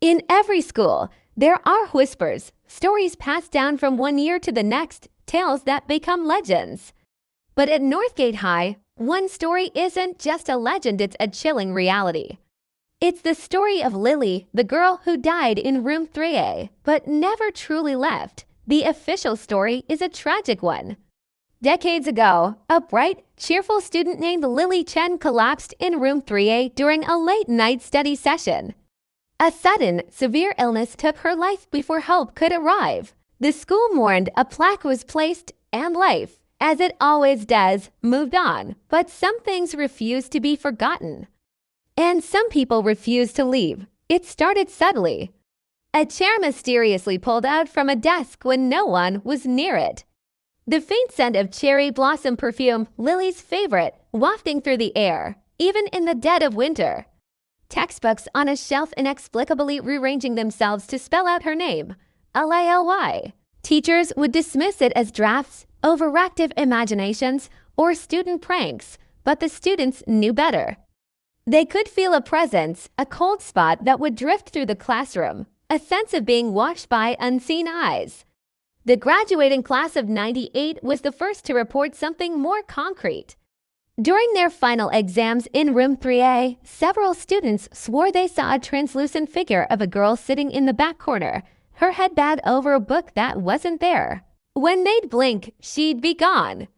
In every school, there are whispers, stories passed down from one year to the next, tales that become legends. But at Northgate High, one story isn't just a legend, it's a chilling reality. It's the story of Lily, the girl who died in room 3A, but never truly left. The official story is a tragic one. Decades ago, a bright, cheerful student named Lily Chen collapsed in room 3A during a late-night study session. A sudden, severe illness took her life before help could arrive. The school mourned, a plaque was placed, and life, as it always does, moved on. But some things refused to be forgotten. And some people refused to leave. It started subtly. A chair mysteriously pulled out from a desk when no one was near it. The faint scent of cherry blossom perfume, Lily's favorite, wafting through the air, even in the dead of winter. Textbooks on a shelf inexplicably rearranging themselves to spell out her name, Lily. Teachers would dismiss it as drafts, overactive imaginations, or student pranks, but the students knew better. They could feel a presence, a cold spot that would drift through the classroom, a sense of being watched by unseen eyes. The graduating class of '98 was the first to report something more concrete. During their final exams in room 3A, several students swore they saw a translucent figure of a girl sitting in the back corner, her head bowed over a book that wasn't there. When they'd blink, she'd be gone.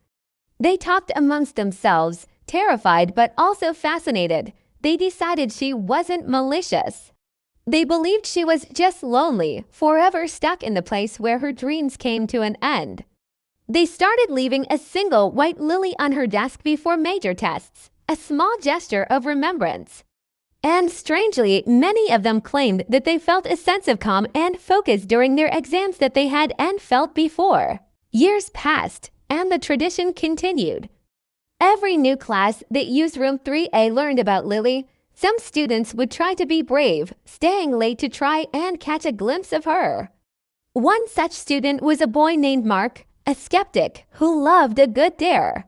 They talked amongst themselves, terrified but also fascinated. They decided she wasn't malicious. They believed she was just lonely, forever stuck in the place where her dreams came to an end. They started leaving a single white lily on her desk before major tests, a small gesture of remembrance. And strangely, many of them claimed that they felt a sense of calm and focus during their exams that they had and felt before. Years passed, and the tradition continued. Every new class that used room 3A learned about Lily. Some students would try to be brave, staying late to try and catch a glimpse of her. One such student was a boy named Mark, a skeptic who loved a good dare.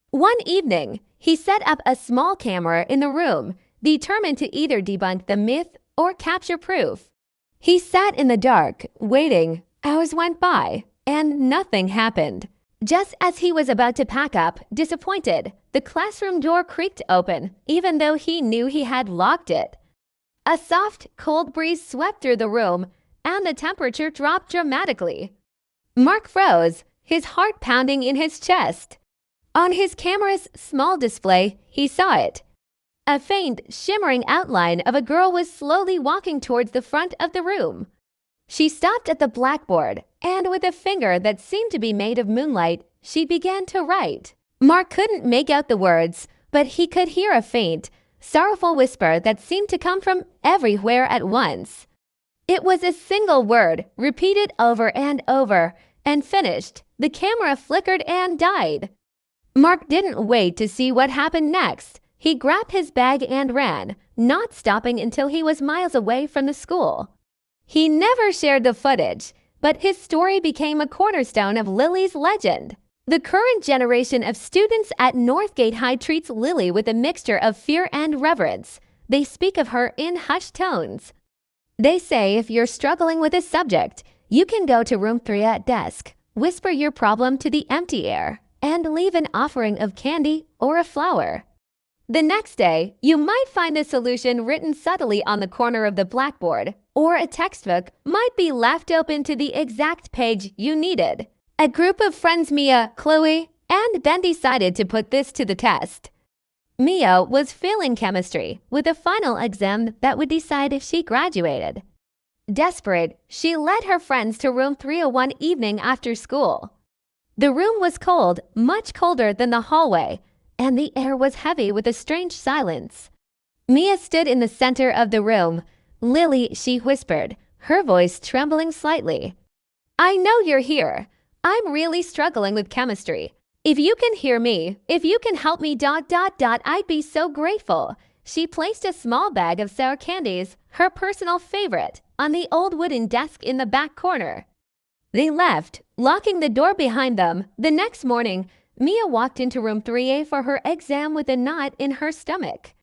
One evening, he set up a small camera in the room, determined to either debunk the myth or capture proof. He sat in the dark, waiting. Hours went by, and nothing happened. Just as he was about to pack up, disappointed, the classroom door creaked open, even though he knew he had locked it. A soft, cold breeze swept through the room, and the temperature dropped dramatically. Mark froze, his heart pounding in his chest. On his camera's small display, he saw it. A faint, shimmering outline of a girl was slowly walking towards the front of the room. She stopped at the blackboard, and with a finger that seemed to be made of moonlight, she began to write. Mark couldn't make out the words, but he could hear a faint, sorrowful whisper that seemed to come from everywhere at once. It was a single word, repeated over and over, and finished. The camera flickered and died. Mark didn't wait to see what happened next. He grabbed his bag and ran, not stopping until he was miles away from the school. He never shared the footage, but his story became a cornerstone of Lily's legend. The current generation of students at Northgate High treats Lily with a mixture of fear and reverence. They speak of her in hushed tones. They say if you're struggling with a subject, you can go to room 3 at desk, whisper your problem to the empty air, and leave an offering of candy or a flower. The next day, you might find the solution written subtly on the corner of the blackboard, or a textbook might be left open to the exact page you needed. A group of friends, Mia, Chloe, and Ben, decided to put this to the test. Mia was failing chemistry, with a final exam that would decide if she graduated. Desperate, she led her friends to room 301 evening after school. The room was cold, much colder than the hallway, and the air was heavy with a strange silence. Mia stood in the center of the room. Lily, she whispered, her voice trembling slightly. I know you're here. I'm really struggling with chemistry. If you can hear me, if you can help me ... I'd be so grateful. She placed a small bag of sour candies, her personal favorite, on the old wooden desk in the back corner. They left, locking the door behind them. The next morning, Mia walked into room 3A for her exam with a knot in her stomach.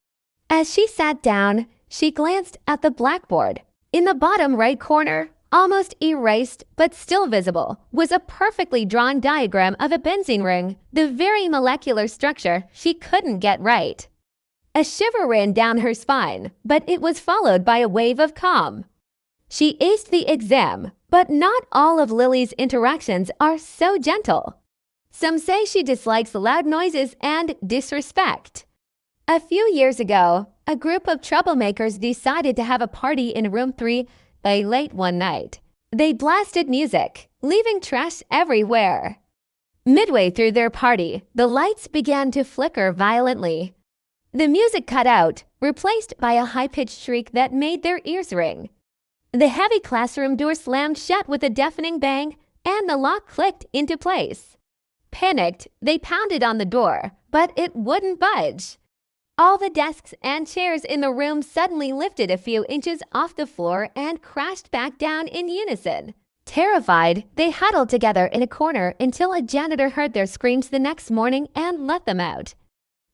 As she sat down, she glanced at the blackboard. In the bottom right corner, almost erased but still visible, was a perfectly drawn diagram of a benzene ring, the very molecular structure she couldn't get right. A shiver ran down her spine, but it was followed by a wave of calm. She aced the exam, but not all of Lily's interactions are so gentle. Some say she dislikes loud noises and disrespect. A few years ago, a group of troublemakers decided to have a party in room 3 by late one night. They blasted music, leaving trash everywhere. Midway through their party, the lights began to flicker violently. The music cut out, replaced by a high-pitched shriek that made their ears ring. The heavy classroom door slammed shut with a deafening bang, and the lock clicked into place. Panicked, they pounded on the door, but it wouldn't budge. All the desks and chairs in the room suddenly lifted a few inches off the floor and crashed back down in unison. Terrified, they huddled together in a corner until a janitor heard their screams the next morning and let them out.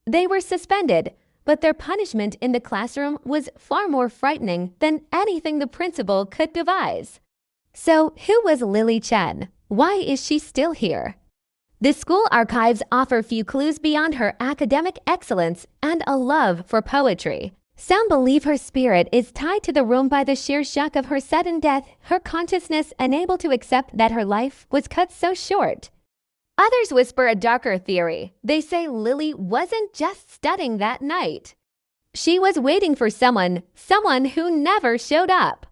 They were suspended, but their punishment in the classroom was far more frightening than anything the principal could devise. So, who was Lily Chen? Why is she still here? The school archives offer few clues beyond her academic excellence and a love for poetry. Some believe her spirit is tied to the room by the sheer shock of her sudden death, her consciousness unable to accept that her life was cut so short. Others whisper a darker theory. They say Lily wasn't just studying that night. She was waiting for someone who never showed up.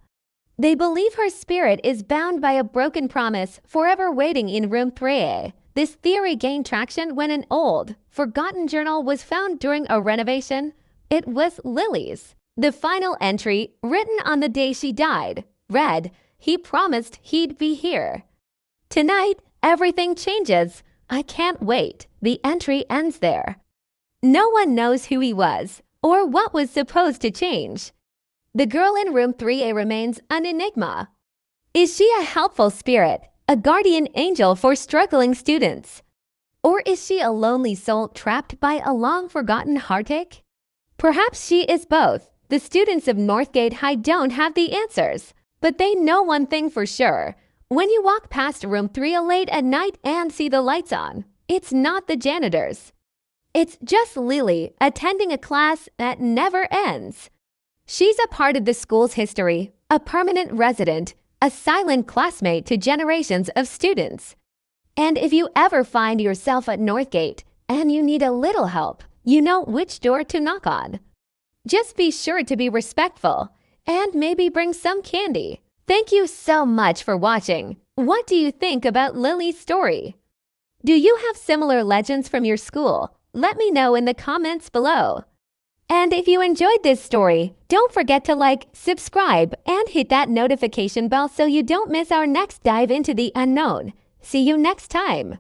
They believe her spirit is bound by a broken promise, forever waiting in room 3A. This theory gained traction when an old, forgotten journal was found during a renovation. It was Lily's. The final entry, written on the day she died, read, "He promised he'd be here. Tonight, everything changes. I can't wait." The entry ends there. No one knows who he was or what was supposed to change. The girl in room 3A remains an enigma. Is she a helpful spirit, a guardian angel for struggling students? Or is she a lonely soul trapped by a long-forgotten heartache? Perhaps she is both. The students of Northgate High don't have the answers, but they know one thing for sure. When you walk past room 3 late at night and see the lights on, it's not the janitors. It's just Lily attending a class that never ends. She's a part of the school's history, a permanent resident, a silent classmate to generations of students. And if you ever find yourself at Northgate and you need a little help, you know which door to knock on. Just be sure to be respectful and maybe bring some candy. Thank you so much for watching. What do you think about Lily's story? Do you have similar legends from your school? Let me know in the comments below. And if you enjoyed this story, don't forget to like, subscribe, and hit that notification bell so you don't miss our next dive into the unknown. See you next time.